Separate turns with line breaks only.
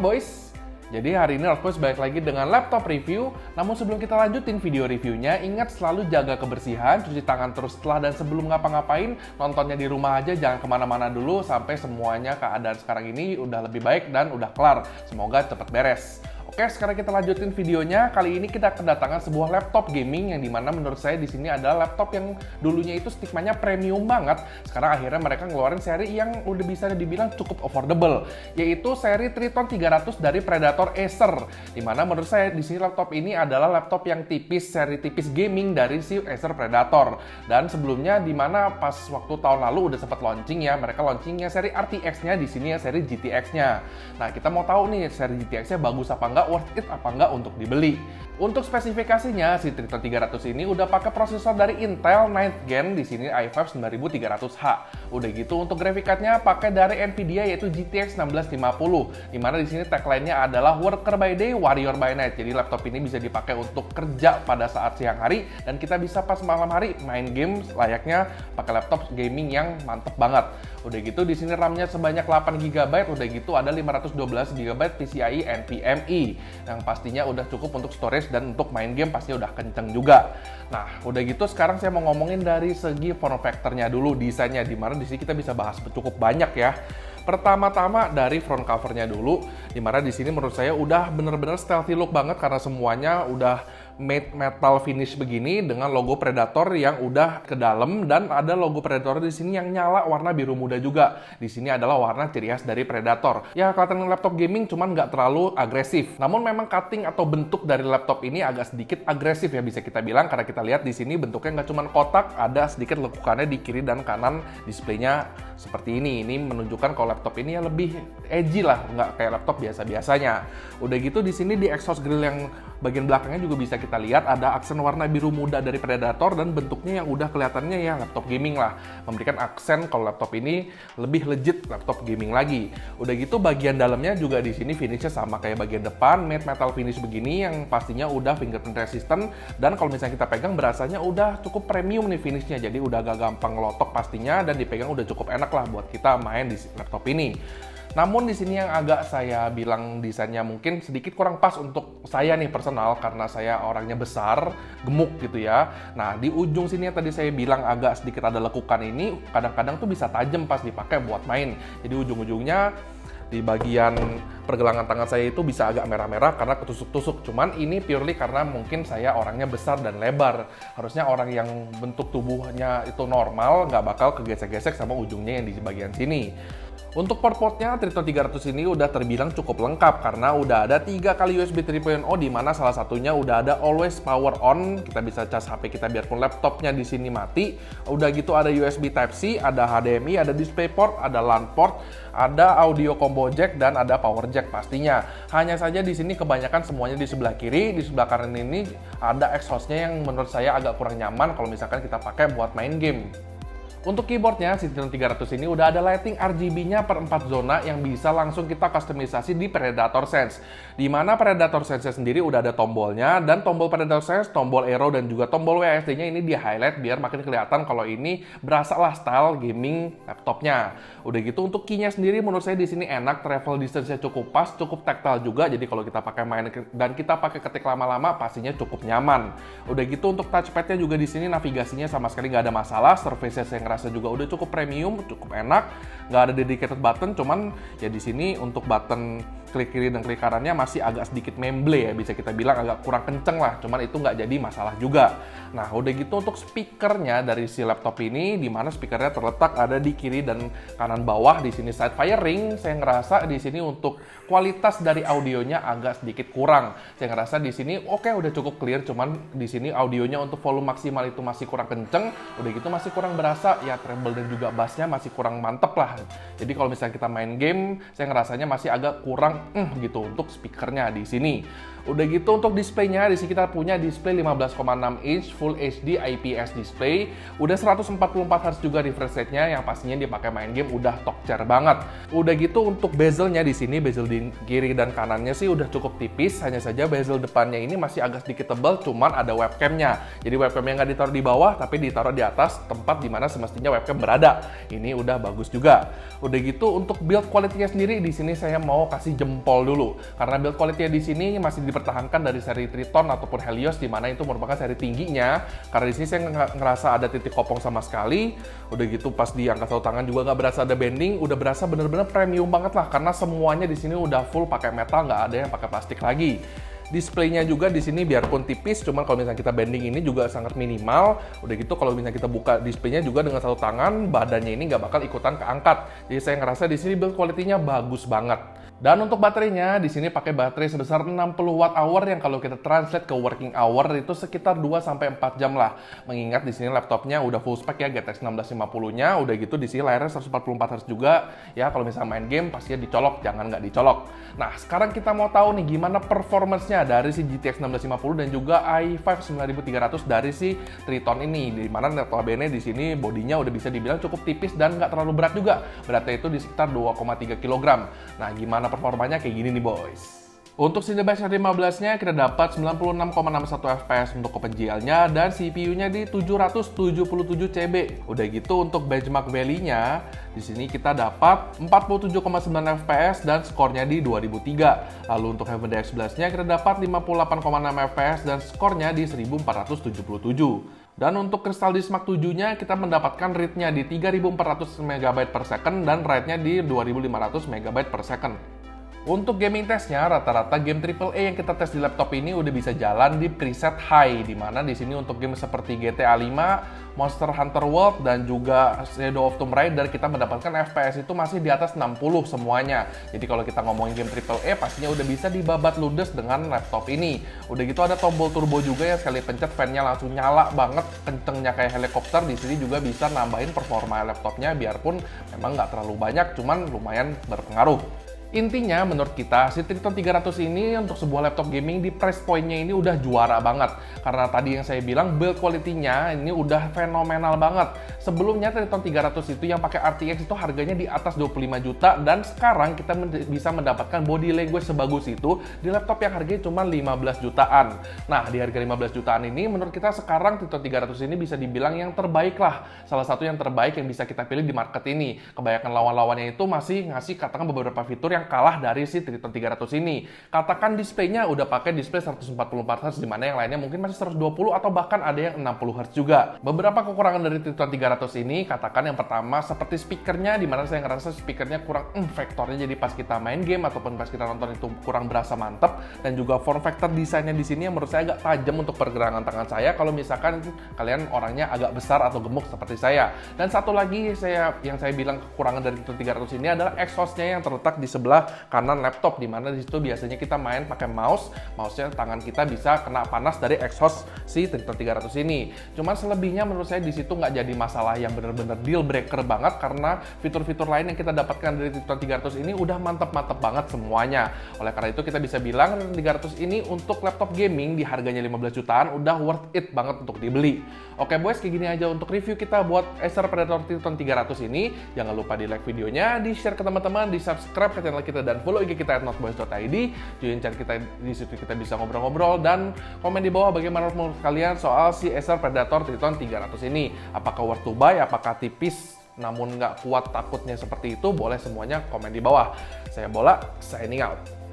Boys. Jadi hari ini Boys balik lagi dengan laptop review. Namun sebelum kita lanjutin video reviewnya, ingat selalu jaga kebersihan, cuci tangan terus setelah dan sebelum ngapa-ngapain. Nontonnya di rumah aja, jangan kemana-mana dulu sampai semuanya keadaan sekarang ini udah lebih baik dan udah kelar. Semoga cepat beres. Oke, sekarang kita lanjutin videonya. Kali ini kita kedatangan sebuah laptop gaming yang dimana menurut saya di sini adalah laptop yang dulunya itu stigmanya premium banget. Sekarang akhirnya mereka ngeluarin seri yang udah bisa dibilang cukup affordable, yaitu seri Triton 300 dari Predator Acer. Dimana menurut saya di sini laptop ini adalah laptop yang tipis, seri tipis gaming dari si Acer Predator. Dan sebelumnya dimana pas waktu tahun lalu udah sempat launching ya, mereka launchingnya seri RTX-nya, di sini ya seri GTX-nya. Nah, kita mau tahu nih seri GTX-nya bagus apa enggak, worth it apa enggak untuk dibeli. Untuk spesifikasinya, si Triton 300 ini udah pakai prosesor dari Intel 9th Gen, di sini i5 9300H. Udah gitu untuk graphic card-nya pakai dari Nvidia yaitu GTX 1650. Dimana di sini tagline-nya adalah Worker by Day, Warrior by Night. Jadi laptop ini bisa dipakai untuk kerja pada saat siang hari dan kita bisa pas malam hari main game layaknya pakai laptop gaming yang mantep banget. Udah gitu di sini RAM-nya sebanyak 8 GB, udah gitu ada 512 GB PCIe NVMe yang pastinya udah cukup untuk storage dan untuk main game pasti udah kenceng juga. Nah, udah gitu sekarang saya mau ngomongin dari segi form factor-nya dulu, desainnya, dimana di sini kita bisa bahas cukup banyak ya. Pertama-tama dari front cover-nya dulu, dimana di sini menurut saya udah bener-bener stealthy look banget karena semuanya udah matte metal finish begini dengan logo Predator yang udah ke dalam dan ada logo Predator di sini yang nyala warna biru muda juga. Di sini adalah warna ciri khas dari Predator. Ya kelihatan laptop gaming cuman nggak terlalu agresif. Namun memang cutting atau bentuk dari laptop ini agak sedikit agresif ya bisa kita bilang karena kita lihat di sini bentuknya nggak cuman kotak, ada sedikit lekukannya di kiri dan kanan displaynya seperti ini. Ini menunjukkan kalau laptop ini ya lebih edgy lah, nggak kayak laptop biasa-biasanya. Udah gitu di sini di exhaust grill yang bagian belakangnya juga bisa kita lihat ada aksen warna biru muda dari Predator dan bentuknya yang udah kelihatannya ya laptop gaming lah. Memberikan aksen kalau laptop ini lebih legit laptop gaming lagi. Udah gitu bagian dalamnya juga di sini finishnya sama kayak bagian depan, matte metal finish begini yang pastinya udah fingerprint resistant dan kalau misalnya kita pegang berasanya udah cukup premium nih finishnya. Jadi udah agak gampang ngelotok pastinya dan dipegang udah cukup enak lah buat kita main di laptop ini. Namun di sini yang agak saya bilang desainnya mungkin sedikit kurang pas untuk saya nih personal karena saya orangnya besar, gemuk gitu ya. Nah, di ujung sini yang tadi saya bilang agak sedikit ada lekukan ini, kadang-kadang tuh bisa tajam pas dipakai buat main. Jadi ujung-ujungnya di bagian pergelangan tangan saya itu bisa agak merah-merah karena ketusuk-tusuk. Cuman ini purely karena mungkin saya orangnya besar dan lebar. Harusnya orang yang bentuk tubuhnya itu normal, nggak bakal kegesek-gesek sama ujungnya yang di bagian sini. Untuk port-portnya, Triton 300 ini udah terbilang cukup lengkap karena udah ada 3 kali USB 3.0 di mana salah satunya udah ada always power on. Kita bisa cas HP kita biarpun laptopnya di sini mati. Udah gitu ada USB Type-C, ada HDMI, ada DisplayPort, ada LAN port, ada audio combo jack dan ada power jack pastinya. Hanya saja di sini kebanyakan semuanya di sebelah kiri, di sebelah kanan ini ada exhaust-nya yang menurut saya agak kurang nyaman kalau misalkan kita pakai buat main game. Untuk keyboardnya, si Triton 300 ini udah ada lighting RGB-nya per 4 zona yang bisa langsung kita customisasi di Predator Sense. Di mana Predator Sense sendiri udah ada tombolnya, dan tombol Predator Sense, tombol arrow, dan juga tombol WASD-nya ini di-highlight biar makin kelihatan kalau ini berasa lah style gaming laptopnya. Udah gitu untuk key-nya sendiri menurut saya di sini enak, travel distance-nya cukup pas, cukup tactile juga, jadi kalau kita pakai main dan kita pakai ketik lama-lama pastinya cukup nyaman. Udah gitu untuk touchpad-nya juga di sini navigasinya sama sekali nggak ada masalah, surface-nya yang rasa juga udah cukup premium, cukup enak, nggak ada dedicated button, cuman ya di sini untuk button klik kiri dan klik kanannya masih agak sedikit memble ya, bisa kita bilang agak kurang kenceng lah, cuman itu nggak jadi masalah juga. Nah, udah gitu untuk speakernya dari si laptop ini, di mana speakernya terletak ada di kiri dan kanan bawah, di sini side firing, saya ngerasa di sini untuk kualitas dari audionya agak sedikit kurang. Saya ngerasa di sini oke, udah cukup clear, cuman di sini audionya untuk volume maksimal itu masih kurang kenceng, udah gitu masih kurang berasa ya treble dan juga bassnya masih kurang mantep lah. Jadi kalau misalnya kita main game, saya ngerasanya masih agak kurang gitu untuk speakernya di sini. Udah gitu untuk displaynya, di sini kita punya display 15,6 inch Full HD IPS display. Udah 144 Hz juga refresh rate-nya yang pastinya dipakai main game udah top tier banget. Udah gitu untuk bezelnya di sini, bezel di kiri dan kanannya sih udah cukup tipis. Hanya saja bezel depannya ini masih agak sedikit tebal, cuman ada webcamnya. Jadi webcamnya nggak ditaruh di bawah, tapi ditaruh di atas tempat dimana semestinya webcam berada. Ini udah bagus juga. Udah gitu untuk build quality-nya sendiri, di sini saya mau kasih jempol jempol dulu. Karena build quality di sini masih dipertahankan dari seri Triton ataupun Helios, di mana itu merupakan seri tingginya. Karena di sini saya ngerasa ada titik kopong sama sekali. Udah gitu pas diangkat satu tangan juga nggak berasa ada bending, udah berasa bener-bener premium banget lah. Karena semuanya di sini udah full pakai metal, nggak ada yang pakai plastik lagi. Displaynya juga di sini biarpun tipis, cuman kalau misalnya kita bending ini juga sangat minimal. Udah gitu kalau misalnya kita buka displaynya juga dengan satu tangan, badannya ini nggak bakal ikutan keangkat. Jadi saya ngerasa di sini build quality-nya bagus banget. Dan untuk baterainya, di sini pakai baterai sebesar 60 Wh yang kalau kita translate ke working hour itu sekitar 2-4 jam lah. Mengingat di sini laptopnya udah full spec ya, GTX 1650-nya, udah gitu di sini layarnya 144 Hz juga. Ya kalau misalnya main game pastinya dicolok, jangan nggak dicolok. Nah, sekarang kita mau tahu nih gimana performance-nya dari si GTX 1650 dan juga i5 9300 dari si Triton ini. Di mana notabene di sini bodinya udah bisa dibilang cukup tipis dan nggak terlalu berat juga. Beratnya itu di sekitar 2,3 kg. Nah, gimana performanya kayak gini nih boys. Untuk Cinebench R15-nya kita dapat 96,61 fps untuk OpenGL-nya dan CPU-nya di 777 CB. Udah gitu untuk benchmark value-nya di sini kita dapat 47,9 fps dan skornya di 2003. Lalu untuk Heaven DX11-nya kita dapat 58,6 fps dan skornya di 1477. Dan untuk Crystal Disk Mark 7-nya kita mendapatkan read-nya di 3400 MB per second dan write-nya di 2500 MB per second. Untuk gaming testnya, rata-rata game AAA yang kita tes di laptop ini udah bisa jalan di preset high, di mana di sini untuk game seperti GTA 5, Monster Hunter World, dan juga Shadow of Tomb Raider kita mendapatkan FPS itu masih di atas 60 semuanya. Jadi kalau kita ngomongin game AAA pastinya udah bisa dibabat ludes dengan laptop ini. Udah gitu ada tombol turbo juga yang sekali pencet fan-nya langsung nyala banget, kencengnya kayak helikopter. Di sini juga bisa nambahin performa laptopnya biarpun memang nggak terlalu banyak, cuman lumayan berpengaruh. Intinya menurut kita si Triton 300 ini untuk sebuah laptop gaming di price point-nya ini udah juara banget. Karena tadi yang saya bilang build quality-nya ini udah fenomenal banget. Sebelumnya Triton 300 itu yang pakai RTX itu harganya di atas 25 juta dan sekarang kita bisa mendapatkan body language sebagus itu di laptop yang harganya cuma 15 jutaan. Nah, di harga 15 jutaan ini menurut kita sekarang Triton 300 ini bisa dibilang yang terbaik lah. Salah satu yang terbaik yang bisa kita pilih di market ini. Kebanyakan lawan-lawannya itu masih ngasih katakan beberapa fitur yang kalah dari si Triton 300 ini. Katakan displaynya udah pakai display 144 Hz, di mana yang lainnya mungkin masih 120 atau bahkan ada yang 60 Hz juga. Beberapa kekurangan dari Triton 300 ini, katakan yang pertama seperti speakernya, di mana saya ngerasa speakernya kurang vektornya, jadi pas kita main game ataupun pas kita nonton itu kurang berasa mantep. Dan juga form factor desainnya di sini yang menurut saya agak tajam untuk pergelangan tangan saya kalau misalkan kalian orangnya agak besar atau gemuk seperti saya. Dan satu lagi yang saya bilang kekurangan dari Triton 300 ini adalah exhaust-nya yang terletak di sebelah kanan laptop, di mana di situ biasanya kita main pakai mouse-nya tangan kita bisa kena panas dari exhaust si Triton 300 ini. Cuman selebihnya menurut saya di situ nggak jadi masalah yang bener-bener deal breaker banget, karena fitur-fitur lain yang kita dapatkan dari Triton 300 ini udah mantep-mantep banget semuanya. Oleh karena itu kita bisa bilang Triton 300 ini untuk laptop gaming di harganya 15 jutaan udah worth it banget untuk dibeli. Oke boys, kayak gini aja untuk review kita buat Acer Predator Triton 300 ini. Jangan lupa di like videonya, di share ke teman-teman, di subscribe ke channel kita dan follow IG kita @noteboys.id. Join chat kita di situ, kita bisa ngobrol-ngobrol dan komen di bawah bagaimana menurut kalian soal si Acer Predator Triton 300 ini. Apakah worth to buy, apakah tipis namun nggak kuat takutnya seperti itu? Boleh semuanya komen di bawah. Saya Bola, signing out.